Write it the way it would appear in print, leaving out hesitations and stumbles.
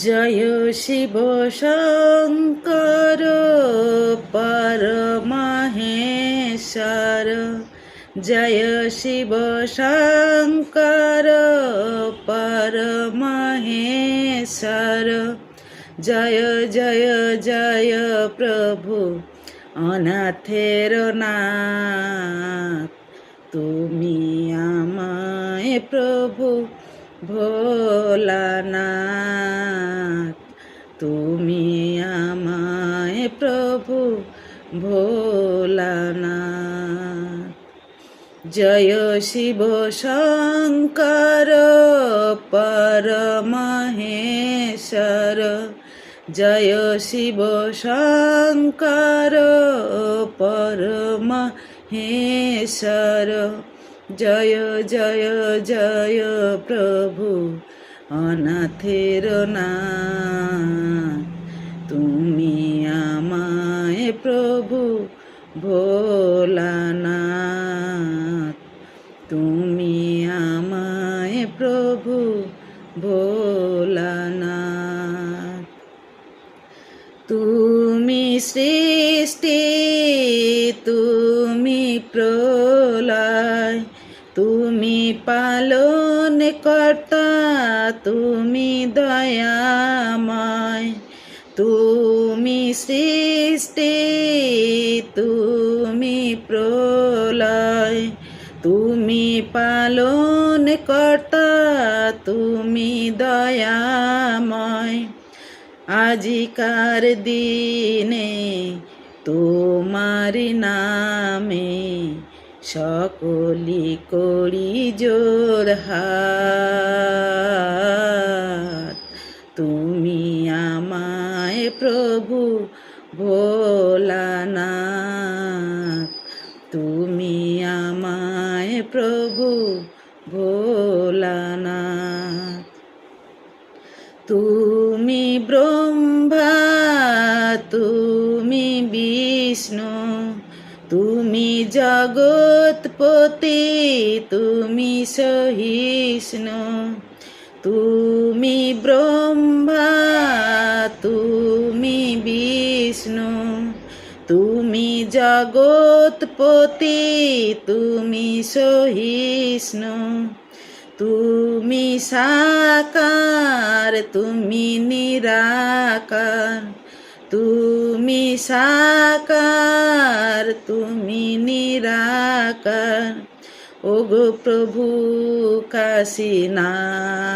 জয় শিব শঙ্কর পরমহেশ্বর, জয় শিব শঙ্কর পরমহেশ্বর, জয় জয় জয় প্রভু অনাথের নাথ, তুমি আমায় প্রভু ভোলানাথ, তুমি আমায় প্রভু ভোলানাথ। জয় শিব শঙ্কর পরমহেশ্বর, জয় শিব শঙ্কর পরমহেশ্বর, জয় জয় জয় প্রভু অনাথের নাথ, তুমি আমায় প্রভু ভোলানাথ, তুমি আমায় প্রভু ভোলানাথ। তুমি সৃষ্টি, তুমি প্রলয়, তুমি পালন কর্তা, তুমি দয়াময়, তুমি সৃষ্টি, তুমি প্রলয়, তুমি পালন কর্তা, তুমি দয়াময়। আজিকার দিনে তোমার নামে সকলি করি জোড়হাত, তুমি আমায় প্রভু ভোলানাথ, তুমি আমায় প্রভু ভোলানাথ। তুমি ব্রহ্মা, তুমি বিষ্ণু, তুমি জগৎপতি, তুমি সহিষ্ণু, তুমি ব্রহ্মা, তুমি বিষ্ণু, তুমি জগৎপতি, তুমি সহিষ্ণু, তুমি সাকার, তুমি নিরাকার, তুমি সাকার, তুমি নিরাকার। ওগো প্রভু কাশীনাথ,